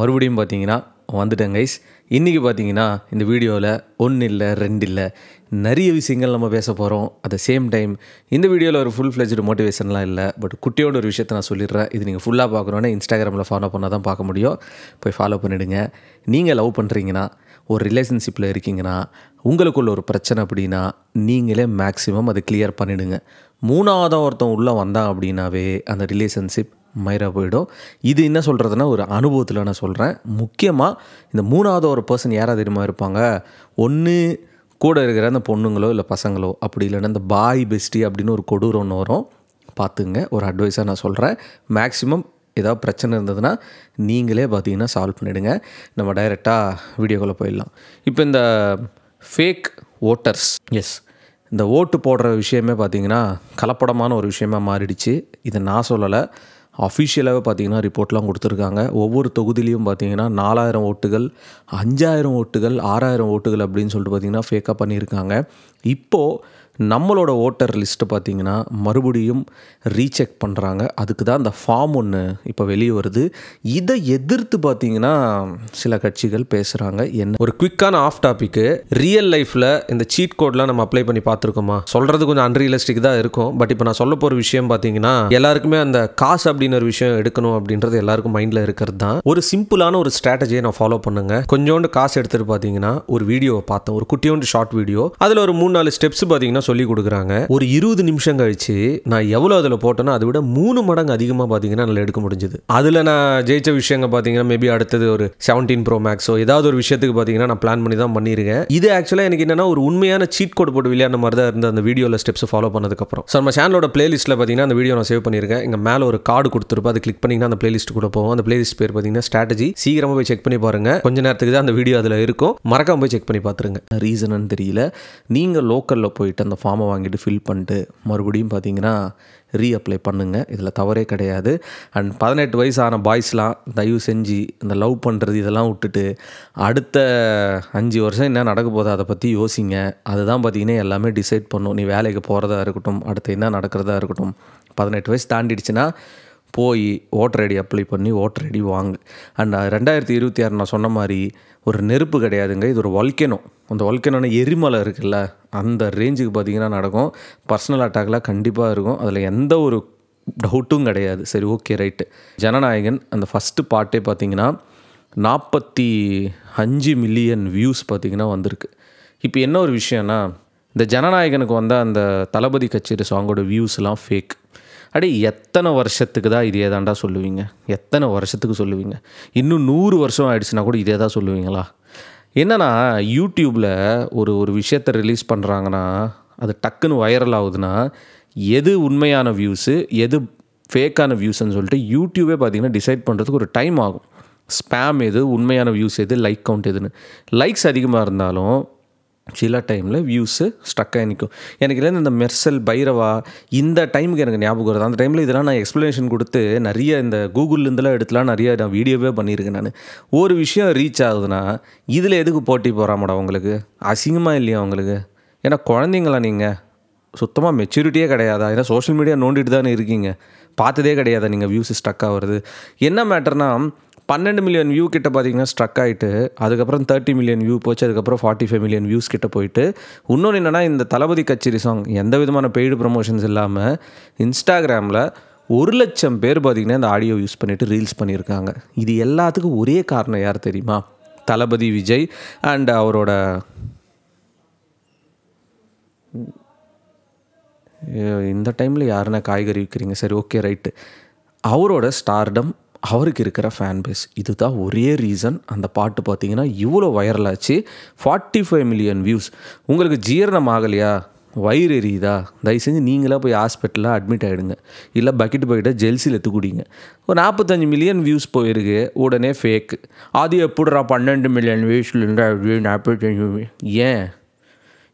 மறுபடியும் பார்த்தீங்கன்னா வந்துட்டேன் கைஸ். இன்றைக்கி பார்த்தீங்கன்னா இந்த வீடியோவில் 1 இல்லை 2 இல்லை நிறைய விஷயங்கள் நம்ம பேச போகிறோம். அட் த சேம் டைம் இந்த வீடியோவில் ஒரு ஃபுல் ஃப்ளெஜ்டு மோட்டிவேஷன்லாம் இல்லை, பட் குட்டியோட ஒரு விஷயத்தை நான் சொல்லிடுறேன். இது நீங்கள் ஃபுல்லாக பார்க்கணுன்னா இன்ஸ்டாகிராமில் ஃபாலோ பண்ணால் தான் பார்க்க முடியும். போய் ஃபாலோ பண்ணிவிடுங்க. நீங்கள் லவ் பண்ணுறீங்கன்னா, ஒரு ரிலேஷன்ஷிப்பில் இருக்கீங்கன்னா, உங்களுக்குள்ள ஒரு பிரச்சனை அப்படின்னா நீங்களே மேக்ஸிமம் அதை கிளியர் பண்ணிவிடுங்க. மூணாவதாக ஒருத்தன் உள்ளே வந்தான் அப்படின்னாவே அந்த ரிலேஷன்ஷிப் மயிரா போயிடும். இது என்ன சொல்கிறதுனா ஒரு அனுபவத்தில் நான் சொல்கிறேன். முக்கியமாக இந்த மூணாவது ஒரு பர்சன் யாராக தெரியுமா இருப்பாங்க, ஒன்று கூட இருக்கிற அந்த பொண்ணுங்களோ இல்லை பசங்களோ, அப்படி இல்லைன்னா இந்த பாய் பெஸ்டி அப்படின்னு ஒரு கொடூரம் ஒன்று வரும். பார்த்துங்க, ஒரு அட்வைஸாக நான் சொல்கிறேன். மேக்ஸிமம் ஏதாவது பிரச்சனை இருந்ததுன்னா நீங்களே பார்த்தீங்கன்னா சால்வ் பண்ணிவிடுங்க. நம்ம டைரெக்டாக வீடியோக்குள்ளே போயிடலாம். இப்போ இந்த ஃபேக் ஓட்டர்ஸ், இந்த ஓட்டு போடுற விஷயமே பார்த்திங்கன்னா கலப்படமான ஒரு விஷயமாக மாறிடுச்சு. இதை நான் சொல்லலை, அஃபிஷியலாகவே பார்த்திங்கன்னா ரிப்போர்ட்லாம் கொடுத்துருக்காங்க. ஒவ்வொரு தொகுதியிலையும் பார்த்திங்கன்னா 4000 ஓட்டுகள், 5000 ஓட்டுகள், 6000 ஓட்டுகள் அப்படின்னு சொல்லிட்டு பார்த்திங்கன்னா ஃபேக்காக பண்ணியிருக்காங்க. இப்போது நம்மளோட ஓட்டர் லிஸ்ட்டு பார்த்திங்கன்னா மறுபடியும் ரீசெக் பண்ணுறாங்க. அதுக்கு தான் அந்த ஃபார்ம் ஒன்று இப்போ வெளியே வருது. இதை எதிர்த்து பார்த்திங்கன்னா சில கட்சிகள் பேசுகிறாங்க. என்ன ஒரு குவிக்கான ஆஃப் டாப்பிக்கு, ரியல் லைஃப்பில் இந்த சீட் கோட்லாம் நம்ம அப்ளை பண்ணி பார்த்துருக்கோமா? சொல்கிறது கொஞ்சம் அன்ரியலிஸ்டிக் தான் இருக்கும். பட் இப்போ நான் சொல்ல போகிற விஷயம் பார்த்திங்கன்னா எல்லாருக்குமே அந்த காசு அப்படின்னு ஒரு விஷயம் எடுக்கணும் அப்படின்றது எல்லாருக்கும் மைண்டில் இருக்கிறது தான். ஒரு சிம்பிளான ஒரு ஸ்ட்ராட்டஜியை நான் ஃபாலோ பண்ணுங்க. கொஞ்சோண்டு காசு எடுத்துகிட்டு பார்த்தீங்கன்னா ஒரு வீடியோவை பார்த்தேன், ஒரு குட்டியோண்டு ஷார்ட் வீடியோ. அதில் ஒரு 3-4 ஸ்டெப்ஸ் பார்த்தீங்கன்னா சொல்லி கொடுக்குறாங்க. ஒரு 20 நிமிஷம் கழிச்சு நான் எவ்வளோ அதில் போட்டேனோ அதை விட 3 மடங்கு அதிகமாக பார்த்தீங்கன்னா அதில் எடுக்க முடிஞ்சது. அதில் நான் ஜெயிச்ச விஷயங்கள் பார்த்தீங்கன்னா மேபி அடுத்தது ஒரு 17 Pro Maxோ ஏதாவது ஒரு விஷயத்துக்கு பார்த்தீங்கன்னா நான் பிளான் பண்ணி தான் பண்ணியிருக்கேன். இது ஆக்சுவலாக எனக்கு என்னன்னா ஒரு உண்மையான சீட் கோட் போட்டு விளையாடுற மாதிரி தான் இருந்த அந்த வீடியோவில் ஸ்டெப்ஸ் ஃபாலோ பண்ணதுக்கப்புறம். ஸோ நம்ம சேனலோட பிளேலிஸ்ட்டில் பார்த்தீங்கன்னா அந்த வீடியோ நான் சேவ் பண்ணியிருக்கேன். இங்கே மேலே ஒரு கார்டு கொடுத்துருப்போம், அதை கிளிக் பண்ணிங்கன்னா அந்த பிளேலிஸ்ட் கூட போவோம். அந்த பிளேலிஸ்ட் பேர் பார்த்தீங்கன்னா ஸ்ட்ராட்டஜி. சீக்கிரமாக போய் செக் பண்ணி பாருங்க. கொஞ்ச நேரத்துக்கு தான் அந்த வீடியோ அதில் இருக்கும். மறக்காம போய் செக் பண்ணி பார்த்துருங்க. ரீசன்னு தெரியல, நீங்கள் லோக்கலில் போயிட்டு அந்த ஃபார்மை வாங்கிட்டு ஃபில் பண்ணிட்டு மறுபடியும் பார்த்தீங்கன்னா ரீஅப்ளை பண்ணுங்கள். இதில் தவறே கிடையாது. அண்ட் 18 வயசான பாய்ஸ்லாம் தயவு செஞ்சு இந்த லவ் பண்ணுறது இதெல்லாம் விட்டுட்டு அடுத்த 5 வருஷம் என்ன நடக்க போதோ அதை பற்றி யோசிங்க. அதுதான் பார்த்தீங்கன்னா எல்லாமே டிசைட் பண்ணும். நீ வேலைக்கு போகிறதா இருக்கட்டும், அடுத்து என்ன நடக்கிறதா இருக்கட்டும். 18 வயசு தாண்டிடுச்சுன்னா போய் ஓட்டர் ஐடி அப்ளை பண்ணி ஓட்டர் ஐடி வாங்கு. அண்ட் 2026 நான் சொன்ன மாதிரி ஒரு நெருப்பு கிடையாதுங்க, இது ஒரு வல்கேனோ. அந்த வல்கேனோன எரிமலை இருக்குல்ல, அந்த ரேஞ்சுக்கு பார்த்திங்கன்னா நடக்கும். பர்சனல் அட்டாக்லாம் கண்டிப்பாக இருக்கும், அதில் எந்த ஒரு டவுட்டும் கிடையாது. சரி, ஓகே, ரைட்டு. ஜனநாயகன் அந்த ஃபஸ்ட்டு பார்ட்டே பார்த்திங்கன்னா 45 மில்லியன் வியூஸ் பார்த்திங்கன்னா வந்திருக்கு. இப்போ என்ன ஒரு விஷயம்னா, இந்த ஜனநாயகனுக்கு வந்த அந்த தளபதி கச்சேரி சாங்கோட வியூஸ்லாம் ஃபேக். அடே, எத்தனை வருஷத்துக்கு தான் இதே தாண்டா சொல்லுவீங்க? எத்தனை வருஷத்துக்கு சொல்லுவீங்க? இன்னும் 100 வருஷம் ஆயிடுச்சுன்னா கூட இதே தான் சொல்லுவீங்களா? என்னன்னா, யூடியூப்பில் ஒரு விஷயத்தை ரிலீஸ் பண்ணுறாங்கன்னா அது டக்குன்னு வைரல் ஆகுதுன்னா எது உண்மையான வியூஸு எது ஃபேக்கான வியூஸ்ன்னு சொல்லிட்டு யூடியூபே பார்த்திங்கன்னா டிசைட் பண்ணுறதுக்கு ஒரு டைம் ஆகும். ஸ்பேம் எது, உண்மையான வியூஸ் எது, லைக் கவுண்ட் எதுன்னு. லைக்ஸ் அதிகமாக இருந்தாலும் சில டைமில் வியூஸு ஸ்ட்ரக்காக நிற்கும். எனக்கு இல்லை இந்த மெர்சல் பைரவா இந்த டைமுக்கு எனக்கு ஞாபகம் வருது. அந்த டைமில் இதெல்லாம் நான் எக்ஸ்ப்ளனேஷன் கொடுத்து நிறைய இந்த கூகுள்லேருந்துலாம் எடுத்துலாம் நிறைய நான் வீடியோவே பண்ணியிருக்கேன். நான் ஒரு விஷயம் ரீச் ஆகுதுன்னா இதில் எதுக்கு போட்டி போகிறாமடா உங்களுக்கு? அசிங்கமாக இல்லையா உங்களுக்கு? ஏன்னா குழந்தைங்களா நீங்கள்? சுத்தமாக மெச்சூரிட்டியே கிடையாதா? ஏன்னா சோஷியல் மீடியா நோண்டிட்டு தானே இருக்கீங்க, பார்த்ததே கிடையாதா நீங்கள் வியூஸ் ஸ்ட்ரக் ஆகிறது? என்ன மேட்டர்னா 12 மில்லியன் வியூ கிட்ட பார்த்தீங்கன்னா ஸ்ட்ரக் ஆகிட்டு, அதுக்கப்புறம் 30 மில்லியன் வியூ போச்சு, அதுக்கப்புறம் 45 மில்லியன் வியூஸ் கிட்ட போயிட்டு. இன்னொன்று என்னென்னா, இந்த தளபதி கச்சேரி சாங் எந்த விதமான பெய்டு ப்ரமோஷன்ஸ் இல்லாமல் இன்ஸ்டாகிராமில் 1,00,000 பேர் பார்த்திங்கன்னா இந்த ஆடியோ யூஸ் பண்ணிவிட்டு ரீல்ஸ் பண்ணியிருக்காங்க. இது எல்லாத்துக்கும் ஒரே காரணம் யார் தெரியுமா? தளபதி விஜய் அண்ட் அவரோட இந்த டைமில் யாருன்னா காய்கறி விற்கிறீங்க? சரி, ஓகே, ரைட்டு. அவரோட ஸ்டார்டம், அவருக்கு இருக்கிற ஃபேன் பேஸ், இதுதான் ஒரே ரீசன் அந்த பாட்டு பார்த்திங்கன்னா இவ்வளோ வைரல் ஆச்சு. 45 மில்லியன் வியூஸ். உங்களுக்கு ஜீரணம் ஆகலையா? வயிறு எரியுதா? தயவு செஞ்சு நீங்களாக போய் ஹாஸ்பிட்டலில் அட்மிட் ஆகிடுங்க. இல்லை பக்கெட்டு பக்கெட்டாக ஜெல்சில் எடுத்து குடிங்க. ஒரு 45 மில்லியன் வியூஸ் போயிருக்கு, உடனே ஃபேக்கு. அது எப்படிரா 12 மில்லியன் வியூஸ்லேருந்து 45? ஏன்?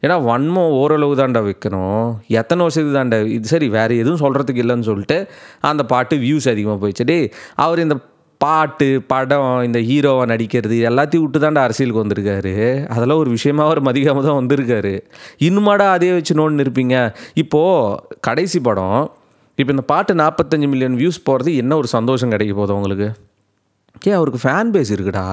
ஏன்னா வன்மம் ஓரளவு தாண்டா வைக்கணும். எத்தனை வருஷத்துக்கு தாண்டா இது? சரி, வேறு எதுவும் சொல்கிறதுக்கு இல்லைன்னு சொல்லிட்டு அந்த பாட்டு வியூஸ் அதிகமாக போயிடுச்சு. டே, அவர் இந்த பாட்டு, படம், இந்த ஹீரோவை நடிக்கிறது எல்லாத்தையும் விட்டு தாண்டா அரசியலுக்கு வந்திருக்காரு. அதெல்லாம் ஒரு விஷயமாக அவர் மதிக்காமல் தான் வந்திருக்காரு. இன்னுமாடா அதே வச்சு நோன்னு இருப்பீங்க? இப்போது கடைசி படம், இப்போ இந்த பாட்டு 45 மில்லியன் வியூஸ் போகிறது என்ன ஒரு சந்தோஷம் கிடைக்க போதும் உங்களுக்கு? அவருக்கு ஃபேன் பேஸ் இருக்குடா.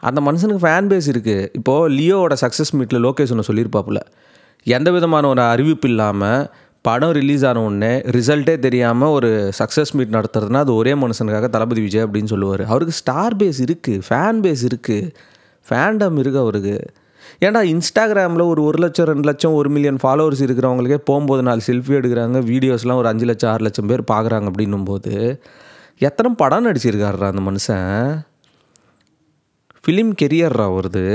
அந்த மனுஷனுக்கு ஃபேன் பேஸ் இருக்குது. இப்போது லியோவோட சக்ஸஸ் மீட்டில் லோகேஷ் ஒன்று சொல்லியிருப்பாப்புல, எந்த விதமான ஒரு அறிவிப்பு இல்லாமல் படம் ரிலீஸ் ஆன உடனே ரிசல்ட்டே தெரியாமல் ஒரு சக்ஸஸ் மீட் நடத்துறதுனா அது ஒரே மனுஷனுக்காக தளபதி விஜய் அப்படின்னு சொல்லுவார். அவருக்கு ஸ்டார் பேஸ் இருக்குது, ஃபேன் பேஸ் இருக்குது, ஃபேண்டம் இருக்குது அவருக்கு. ஏன்டா இன்ஸ்டாகிராமில் ஒரு 1 லட்சம் 2 லட்சம் 1 மில்லியன் ஃபாலோவர்ஸ் இருக்கிறவங்களுக்கே போகும்போது 4 செல்ஃபி எடுக்கிறாங்க, வீடியோஸ்லாம் ஒரு 5 லட்சம் 6 லட்சம் பேர் பார்க்குறாங்க. அப்படின்னும்போது எத்தனை படம் நடிச்சிருக்காருடா அந்த மனுஷன். ஃபிலிம் கெரியர்ரா வருது.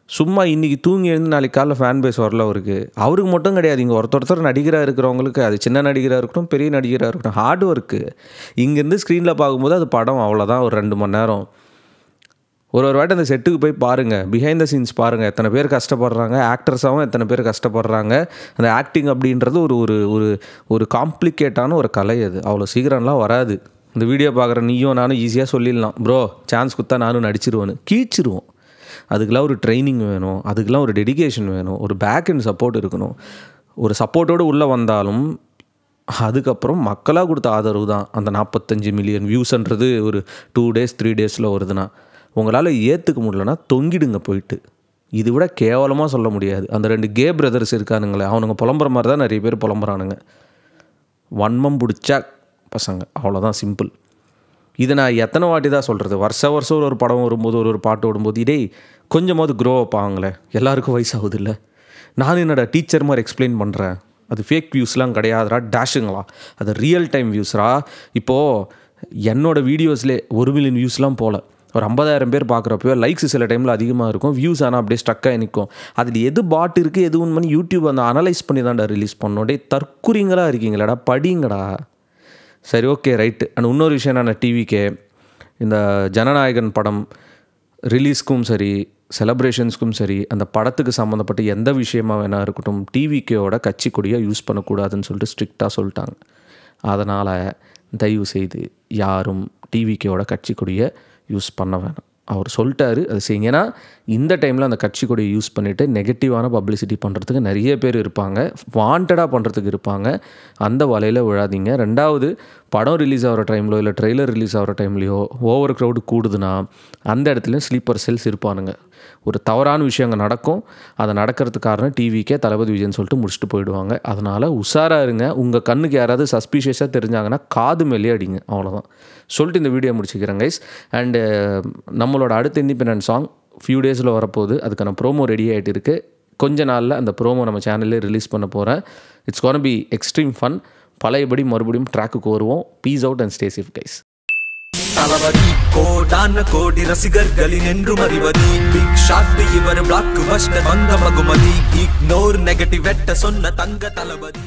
சும்மா இன்றைக்கி தூங்கி எழுந்து நாளைக்கு காலைல ஃபேன் பேஸ் வரல அவருக்கு. அவருக்கு மட்டும் கிடையாது, இங்கே ஒருத்தர் நடிகராக இருக்கிறவங்களுக்கு, அது சின்ன நடிகராக இருக்கட்டும் பெரிய நடிகராக இருக்கட்டும், ஹார்ட் ஒர்க்கு. இங்கேருந்து ஸ்க்ரீனில் பார்க்கும்போது அது படம் அவ்வளோதான், ஒரு 2 மணி நேரம். ஒரு வாட்டி அந்த செட்டுக்கு போய் பாருங்கள், பிஹைண்ட் த சீன்ஸ் பாருங்கள், எத்தனை பேர் கஷ்டப்படுறாங்க, ஆக்டர்ஸாகவும் எத்தனை பேர் கஷ்டப்படுறாங்க. அந்த ஆக்டிங் அப்படின்றது ஒரு ஒரு ஒரு ஒரு காம்ப்ளிகேட்டான ஒரு கலை. அது அவ்வளோ சீக்கிரம்லாம் வராது. இந்த வீடியோ பார்க்குற நீயும் நானும் ஈஸியாக சொல்லிடலாம், ப்ரோ சான்ஸ் கொடுத்தா நானும் நடிச்சிருவேன்னு. கீழ்ச்சிருவோம். அதுக்கெலாம் ஒரு ட்ரைனிங் வேணும், அதுக்கெலாம் ஒரு டெடிகேஷன் வேணும், ஒரு பேக் அண்ட் சப்போர்ட் இருக்கணும். ஒரு சப்போர்ட்டோடு உள்ளே வந்தாலும் அதுக்கப்புறம் மக்களாக கொடுத்த ஆதரவு தான். அந்த 45 மில்லியன் வியூஸ்ன்றது ஒரு 2 days 3 daysல வருதுன்னா உங்களால் ஏற்றுக்க முடியலன்னா தொங்கிடுங்க போயிட்டு. இது விட கேவலமாக சொல்ல முடியாது. அந்த 2 கே பிரதர்ஸ் இருக்கானுங்களே, அவனுங்க புலம்புற மாதிரி தான் நிறைய பேர் புலம்புறானுங்க. வன்மம் பிடிச்சா பசங்க, அவ்வளோதான், சிம்பிள். இதை நான் எத்தனை வாட்டி தான் சொல்கிறது. வருஷம் ஒரு படம் வரும்போது ஒரு பாட்டு ஓடும்போது இடே கொஞ்சமாவது க்ரோ அப் ஆகுங்களேன். எல்லாருக்கும் வயசாகுது இல்லை. நான் என்னடா டீச்சர் மாதிரி எக்ஸ்பிளைன் பண்ணுறேன். அது ஃபேக் வியூஸ்லாம் கிடையாதுரா, டேஷுங்களா, அது ரியல் டைம் வியூஸ்ரா. இப்போது என்னோடய வீடியோஸ்லேயே 1 மில்லியன் வியூஸ்லாம் போகல, ஒரு 50,000 பேர் பார்க்குறப்போ லைக்ஸ் சில டைமில் அதிகமாக இருக்கும், வியூஸ் ஆனால் அப்படியே ஸ்ட்ரக்காக நிற்கும். அதில் எது பாட் இருக்குது எது ஒன்று பண்ணி யூடியூப் அந்த அனலைஸ் பண்ணி தான்டா ரிலீஸ் பண்ணோம். டே தற்குறிங்களா இருக்கீங்களாடா, படிங்கடா. சரி, ஓகே, ரைட்டு. அண்ட் இன்னொரு விஷயம், நான் டிவிக்கே இந்த ஜனநாயகன் படம் ரிலீஸ்க்கும் சரி செலப்ரேஷன்ஸ்க்கும் சரி அந்த படத்துக்கு சம்மந்தப்பட்ட எந்த விஷயமா வேணா இருக்கட்டும் டிவிக்கேயோட கட்சி கொடியாக யூஸ் பண்ணக்கூடாதுன்னு சொல்லிட்டு ஸ்ட்ரிக்டாக சொல்லிட்டாங்க. அதனால் தயவு செய்து யாரும் டிவிக்கேயோட கட்சி கொடியை யூஸ் பண்ண வேணாம். அவர் சொல்லிட்டாரு, அது செய்யுங்க. ஏன்னா இந்த டைமில் அந்த கட்சி கொடியை யூஸ் பண்ணிவிட்டு நெகட்டிவான பப்ளிசிட்டி பண்ணுறதுக்கு நிறைய பேர் இருப்பாங்க, வாண்டடாக பண்ணுறதுக்கு இருப்பாங்க. அந்த வலையில் விழாதீங்க. 2வது, படம் ரிலீஸ் ஆகிற டைம்லையோ இல்லை ட்ரெய்லர் ரிலீஸ் ஆகிற டைம்லையோ ஓவர் க்ரௌடு கூடுதுன்னா அந்த இடத்துலையும் ஸ்லீப்பர் செல்ஸ் இருப்பானுங்க. ஒரு தவறான விஷயம் அங்கே நடக்கும். அதை நடக்கிறதுக்கு காரணம் டிவிக்கே தளபதி விஜய்னு சொல்லிட்டு முடிச்சுட்டு போயிடுவாங்க. அதனால் உஷாராக இருங்க. உங்கள் கண்ணுக்கு யாராவது சஸ்பீஷியஸாக தெரிஞ்சாங்கன்னா காது மேலே அடிங்க. அவ்வளோதான் சொல்லிட்டு இந்த வீடியோ முடிச்சுக்கிறேன் கைஸ். அண்டு நம்மளோட அடுத்த இண்டிபெண்டன்ட் சாங் ஃபியூ டேஸில் வரப்போகுது. அதுக்கான ப்ரோமோ ரெடி ஆகிட்டு இருக்குது. கொஞ்ச நாளில் அந்த ப்ரோமோ நம்ம சேனல்லே ரிலீஸ் பண்ண போகிறேன். It's gonna be extreme fun. பழையபடி மறுபடியும் ட்ராக்குக்கு வருவோம். Peace out and stay safe guys. Thalapathy கோடான கோடி ரசிகர்களின் என்றும் அறிவதி பிக் ஷாட் இவர் பிளாக் பஸ்டர் வந்த மகுமதி இக்னோர் நெகட்டிவ் வெட்ட சொன்ன தங்க தளபதி.